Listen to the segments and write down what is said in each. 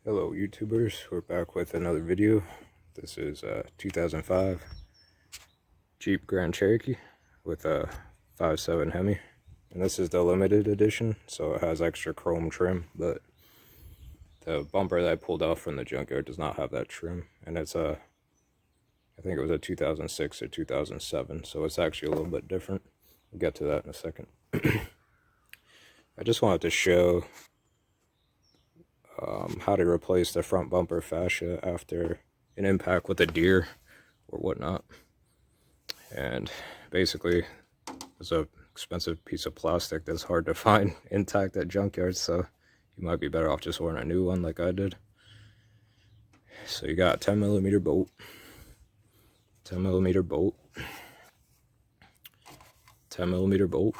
Hello YouTubers, we're back with another video. This is a 2005 Jeep Grand Cherokee with a 5.7 Hemi. And this is the limited edition, so it has extra chrome trim, but the bumper that I pulled off from the junkyard does not have that trim. And it's I think it was a 2006 or 2007, so it's actually a little bit different. We'll get to that in a second. I just wanted to show how to replace the front bumper fascia after an impact with a deer or whatnot. And basically, it's an expensive piece of plastic that's hard to find intact at junkyards, so you might be better off just ordering a new one like I did. So you got a 10mm bolt, 10mm bolt, 10mm bolt,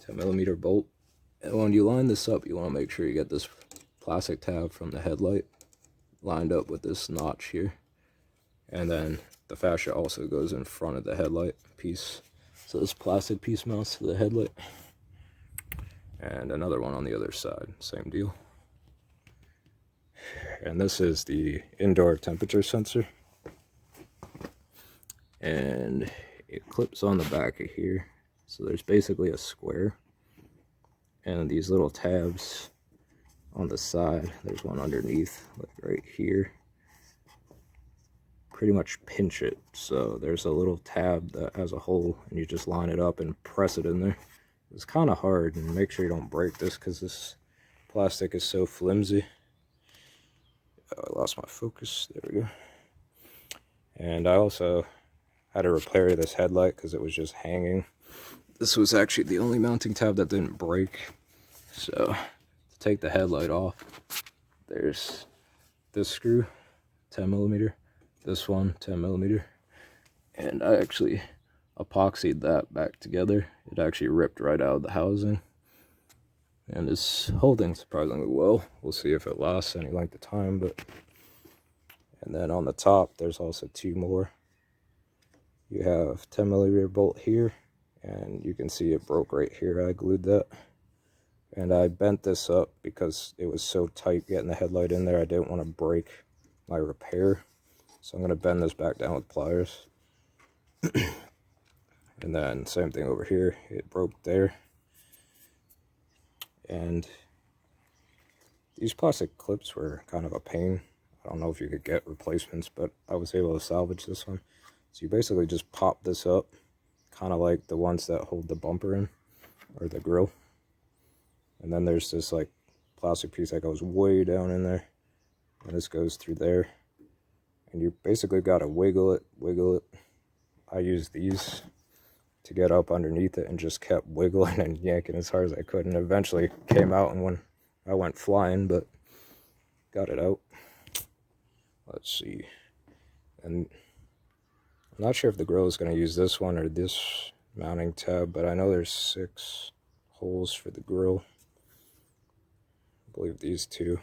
10mm bolt. And when you line this up, you want to make sure you get this plastic tab from the headlight lined up with this notch here. And then the fascia also goes in front of the headlight piece. So this plastic piece mounts to the headlight. And another one on the other side, same deal. And this is the indoor temperature sensor. And it clips on the back of here. So there's basically a square. And these little tabs on the side, there's one underneath, like right here. Pretty much pinch it. So there's a little tab that has a hole, and you just line it up and press it in there. It's kind of hard, and make sure you don't break this because this plastic is so flimsy. Oh, I lost my focus. There we go. And I also had to repair this headlight because it was just hanging. This was actually the only mounting tab that didn't break. So, to take the headlight off, there's this screw, 10mm, this one, 10mm, and I actually epoxied that back together. It actually ripped right out of the housing, and it's holding surprisingly well. We'll see if it lasts any length of time, and then on the top, there's also two more. You have 10mm bolt here, and you can see it broke right here. I glued that. And I bent this up because it was so tight getting the headlight in there. I didn't want to break my repair. So I'm going to bend this back down with pliers. And then same thing over here. It broke there. And these plastic clips were kind of a pain. I don't know if you could get replacements, but I was able to salvage this one. So you basically just pop this up, kind of like the ones that hold the bumper in, or the grill. And then there's this like plastic piece that goes way down in there, and this goes through there. And you basically got to wiggle it. I used these to get up underneath it and just kept wiggling and yanking as hard as I could, and eventually came out, and when I went flying, but got it out. Let's see. And I'm not sure if the grill is going to use this one or this mounting tab, but I know there's 6 holes for the grill. I believe these two.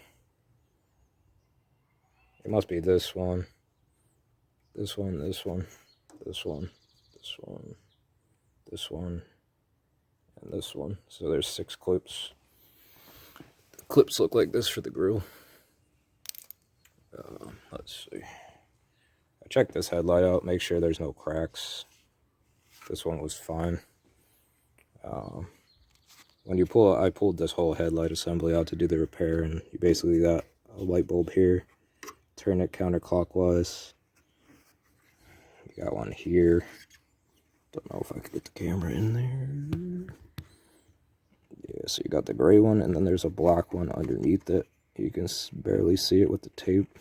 It must be this one, this one, this one, this one, this one, this one, and this one. So there's 6 clips. The clips look like this for the grill. Let's see. I checked this headlight out, make sure there's no cracks. This one was fine. When you pull, I pulled this whole headlight assembly out to do the repair, and you basically got a light bulb here. Turn it counterclockwise. You got one here. Don't know if I could get the camera in there. Yeah, so you got the gray one, and then there's a black one underneath it. You can barely see it with the tape.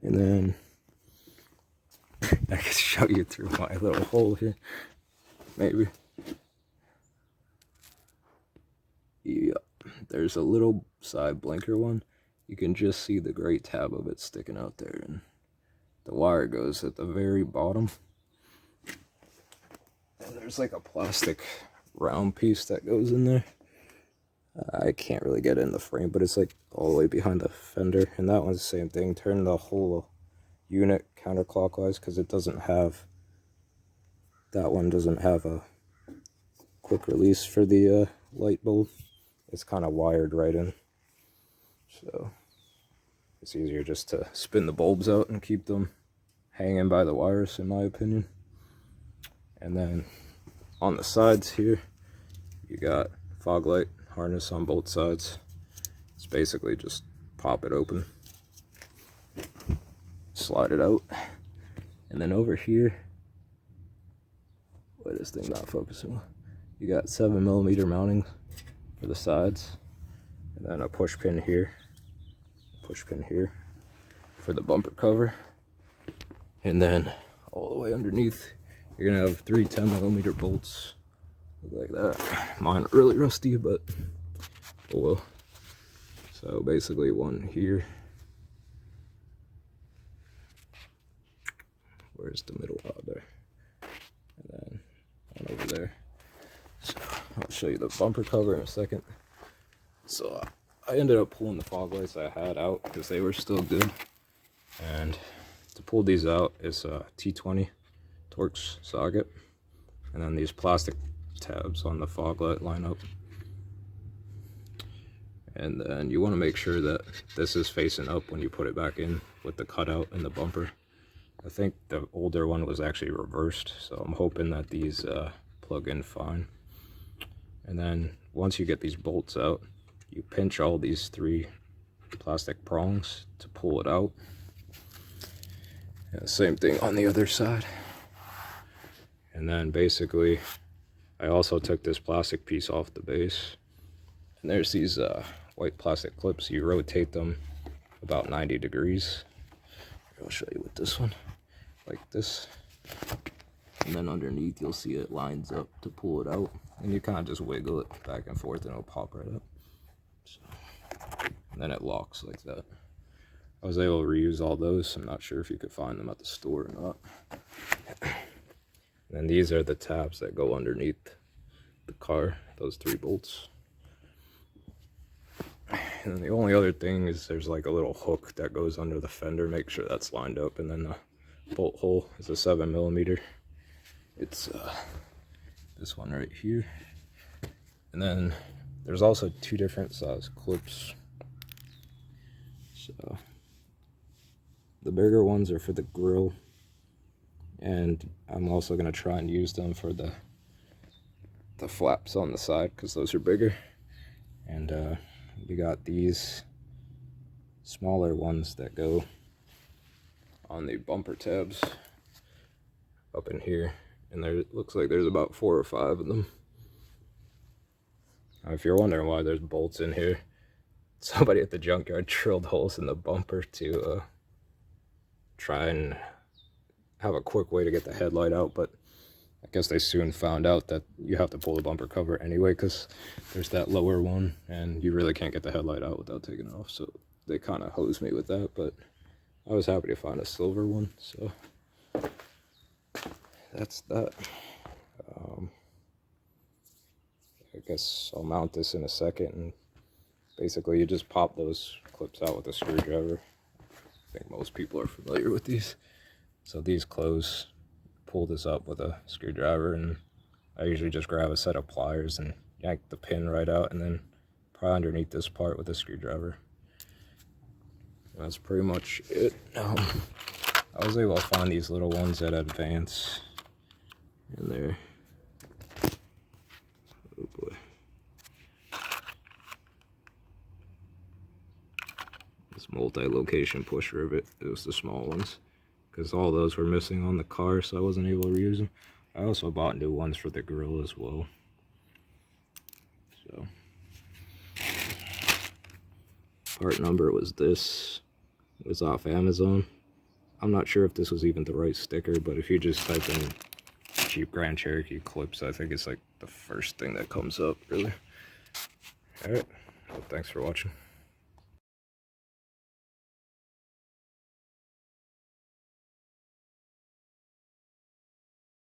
And then I can show you through my little hole here, maybe. Yeah, there's a little side blinker one. You can just see the gray tab of it sticking out there, and the wire goes at the very bottom. And there's like a plastic round piece that goes in there. I can't really get it in the frame, but it's like all the way behind the fender. And that one's the same thing. Turn the whole unit counterclockwise because it doesn't have, that one doesn't have a quick release for the light bulb. It's kind of wired right in. So it's easier just to spin the bulbs out and keep them hanging by the wires, in my opinion. And then on the sides here, you got fog light harness on both sides. It's basically just pop it open, slide it out, and then over here, why is this thing not focusing? You got 7mm mounting for the sides, and then a push pin here for the bumper cover, and then all the way underneath you're gonna have 3 10mm bolts, look like that. Mine are really rusty, but oh well. So basically one here, where's the middle out there, and then one over there. So I'll show you the bumper cover in a second. So I ended up pulling the fog lights I had out because they were still good, and to pull these out is a T20 Torx socket, and then these plastic tabs on the fog light line up. And then you want to make sure that this is facing up when you put it back in with the cutout in the bumper. I think the older one was actually reversed, so I'm hoping that these plug in fine. And then once you get these bolts out, you pinch all these 3 plastic prongs to pull it out. And same thing on the other side. And then basically, I also took this plastic piece off the base. And there's these white plastic clips. You rotate them about 90 degrees. I'll show you with this one, like this. And then underneath you'll see it lines up to pull it out. And you kind of just wiggle it back and forth and it'll pop right up. So, and then it locks like that. I was able to reuse all those. I'm not sure if you could find them at the store or not. And then these are the tabs that go underneath the car, those 3 bolts. And then the only other thing is there's like a little hook that goes under the fender. Make sure that's lined up. And then the bolt hole is a 7mm. It's this one right here. And then there's also 2 different size clips. So the bigger ones are for the grill, and I'm also going to try and use them for the flaps on the side because those are bigger. And we got these smaller ones that go on the bumper tabs up in here, and there it looks like there's about 4 or 5 of them. Now, if you're wondering why there's bolts in here, somebody at the junkyard drilled holes in the bumper to try and have a quick way to get the headlight out, but I guess they soon found out that you have to pull the bumper cover anyway because there's that lower one and you really can't get the headlight out without taking it off, so they kind of hosed me with that. But I was happy to find a silver one, so that's that. I guess I'll mount this in a second, and basically you just pop those clips out with a screwdriver. I think most people are familiar with these. So these close. Pull this up with a screwdriver, and I usually just grab a set of pliers and yank the pin right out and then pry underneath this part with a screwdriver. That's pretty much it. I was able to find these little ones at Advance in there. Oh boy. This multi-location push rivet, it was the small ones, because all those were missing on the car, so I wasn't able to reuse them. I also bought new ones for the grill as well. So, part number was this. It was off Amazon. I'm not sure if this was even the right sticker, but if you just type in cheap Grand Cherokee clips, I think it's like the first thing that comes up, really. Alright, well, thanks for watching.